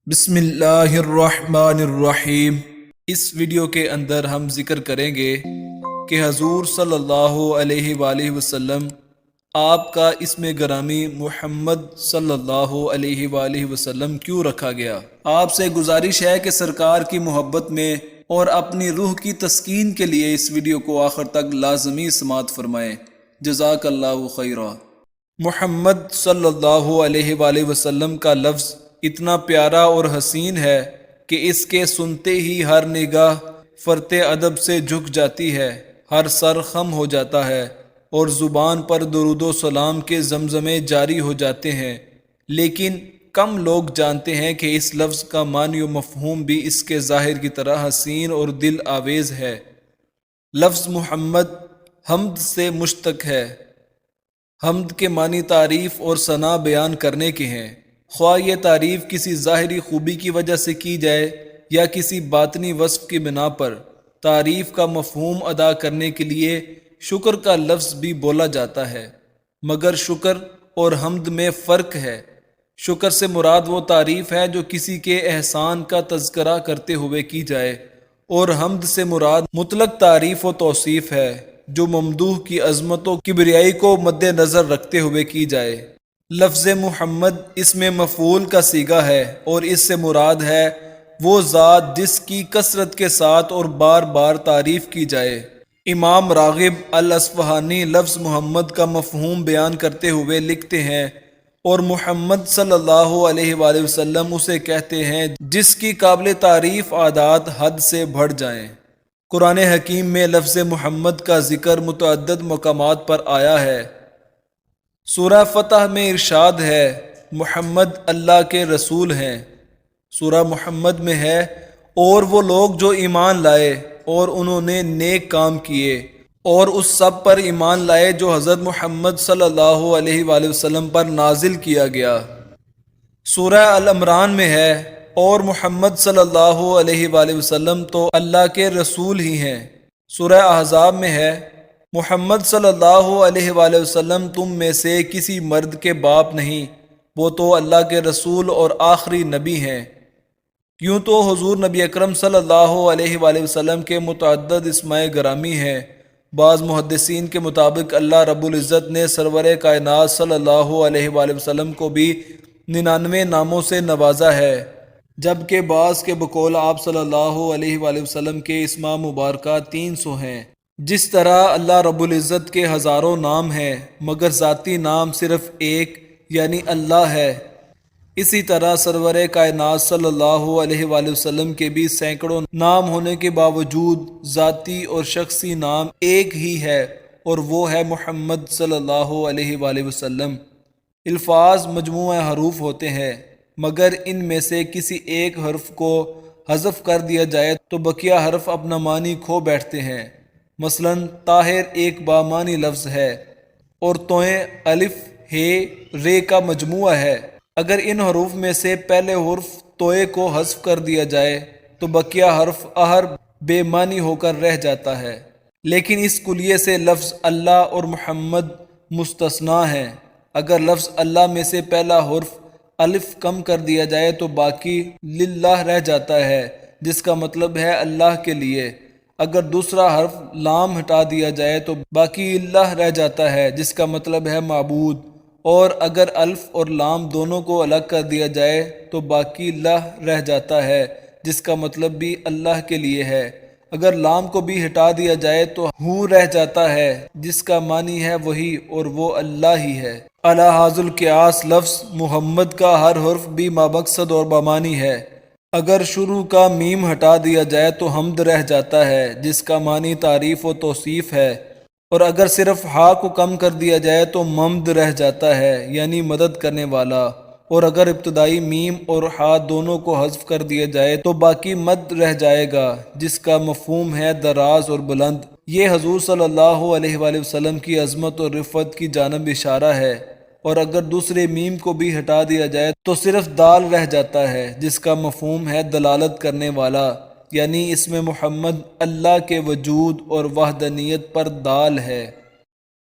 بسم اللہ الرحمن الرحیم۔ اس ویڈیو کے اندر ہم ذکر کریں گے کہ حضور صلی اللہ علیہ وآلہ وسلم آپ کا اسم گرامی محمد صلی اللہ علیہ وآلہ وسلم کیوں رکھا گیا۔ آپ سے گزارش ہے کہ سرکار کی محبت میں اور اپنی روح کی تسکین کے لیے اس ویڈیو کو آخر تک لازمی سماعت فرمائیں۔ جزاک اللہ خیرا۔ محمد صلی اللہ علیہ وآلہ وسلم کا لفظ اتنا پیارا اور حسین ہے کہ اس کے سنتے ہی ہر نگاہ فرط ادب سے جھک جاتی ہے، ہر سر خم ہو جاتا ہے اور زبان پر درود و سلام کے زمزمے جاری ہو جاتے ہیں، لیکن کم لوگ جانتے ہیں کہ اس لفظ کا معنی و مفہوم بھی اس کے ظاہر کی طرح حسین اور دل آویز ہے۔ لفظ محمد حمد سے مشتق ہے۔ حمد کے معنی تعریف اور ثنا بیان کرنے کے ہیں، خواہ یہ تعریف کسی ظاہری خوبی کی وجہ سے کی جائے یا کسی باطنی وصف کی بنا پر۔ تعریف کا مفہوم ادا کرنے کے لیے شکر کا لفظ بھی بولا جاتا ہے، مگر شکر اور حمد میں فرق ہے۔ شکر سے مراد وہ تعریف ہے جو کسی کے احسان کا تذکرہ کرتے ہوئے کی جائے، اور حمد سے مراد مطلق تعریف و توصیف ہے جو ممدوح کی عظمت و کبریائی کو مد نظر رکھتے ہوئے کی جائے۔ لفظ محمد اسم مفعول کا صیغہ ہے اور اس سے مراد ہے وہ ذات جس کی کثرت کے ساتھ اور بار بار تعریف کی جائے۔ امام راغب الاصفہانی لفظ محمد کا مفہوم بیان کرتے ہوئے لکھتے ہیں، اور محمد صلی اللہ علیہ وآلہ وسلم اسے کہتے ہیں جس کی قابل تعریف عادات حد سے بڑھ جائیں۔ قرآن حکیم میں لفظ محمد کا ذکر متعدد مقامات پر آیا ہے۔ سورہ فتح میں ارشاد ہے محمد اللہ کے رسول ہیں۔ سورہ محمد میں ہے اور وہ لوگ جو ایمان لائے اور انہوں نے نیک کام کیے اور اس سب پر ایمان لائے جو حضرت محمد صلی اللہ علیہ وآلہ وسلم پر نازل کیا گیا۔ سورہ العمران میں ہے اور محمد صلی اللہ علیہ وآلہ وسلم تو اللہ کے رسول ہی ہیں۔ سورہ احزاب میں ہے محمد صلی اللہ علیہ وآلہ وسلم تم میں سے کسی مرد کے باپ نہیں، وہ تو اللہ کے رسول اور آخری نبی ہیں۔ یوں تو حضور نبی اکرم صلی اللہ علیہ وآلہ وسلم کے متعدد اسماء گرامی ہیں۔ بعض محدثین کے مطابق اللہ رب العزت نے سرور کائنات صلی اللہ علیہ وآلہ وسلم کو بھی 99 ناموں سے نوازا ہے، جبکہ بعض کے بقول آپ صلی اللہ علیہ وآلہ وسلم کے اسماء مبارکہ 300 ہیں۔ جس طرح اللہ رب العزت کے ہزاروں نام ہیں مگر ذاتی نام صرف ایک یعنی اللہ ہے، اسی طرح سرور کائنات صلی اللہ علیہ وآلہ وسلم کے بھی سینکڑوں نام ہونے کے باوجود ذاتی اور شخصی نام ایک ہی ہے، اور وہ ہے محمد صلی اللہ علیہ وآلہ وسلم۔ الفاظ مجموعہ حروف ہوتے ہیں، مگر ان میں سے کسی ایک حرف کو حذف کر دیا جائے تو بقیہ حرف اپنا معنی کھو بیٹھتے ہیں۔ مثلا طاہر ایک بامانی لفظ ہے اور توئیں الف ہ رے کا مجموعہ ہے۔ اگر ان حروف میں سے پہلے حرف توئے کو حذف کر دیا جائے تو بقیہ حرف اہر بے معنی ہو کر رہ جاتا ہے، لیکن اس کلیے سے لفظ اللہ اور محمد مستثنیٰ ہیں۔ اگر لفظ اللہ میں سے پہلا حرف الف کم کر دیا جائے تو باقی للہ رہ جاتا ہے، جس کا مطلب ہے اللہ کے لیے۔ اگر دوسرا حرف لام ہٹا دیا جائے تو باقی اللہ رہ جاتا ہے، جس کا مطلب ہے معبود، اور اگر الف اور لام دونوں کو الگ کر دیا جائے تو باقی اللہ رہ جاتا ہے، جس کا مطلب بھی اللہ کے لیے ہے۔ اگر لام کو بھی ہٹا دیا جائے تو ہو رہ جاتا ہے، جس کا معنی ہے وہی، اور وہ اللہ ہی ہے۔ علی ھذا القیاس لفظ محمد کا ہر حرف بھی مامقصد اور بامانی ہے۔ اگر شروع کا میم ہٹا دیا جائے تو حمد رہ جاتا ہے، جس کا معنی تعریف و توصیف ہے، اور اگر صرف ہا کو کم کر دیا جائے تو ممد رہ جاتا ہے، یعنی مدد کرنے والا، اور اگر ابتدائی میم اور ہا دونوں کو حذف کر دیا جائے تو باقی مد رہ جائے گا، جس کا مفہوم ہے دراز اور بلند۔ یہ حضور صلی اللہ علیہ وآلہ وسلم کی عظمت اور رفعت کی جانب اشارہ ہے، اور اگر دوسرے میم کو بھی ہٹا دیا جائے تو صرف دال رہ جاتا ہے، جس کا مفہوم ہے دلالت کرنے والا، یعنی اسم محمد اللہ کے وجود اور وحدانیت پر دال ہے۔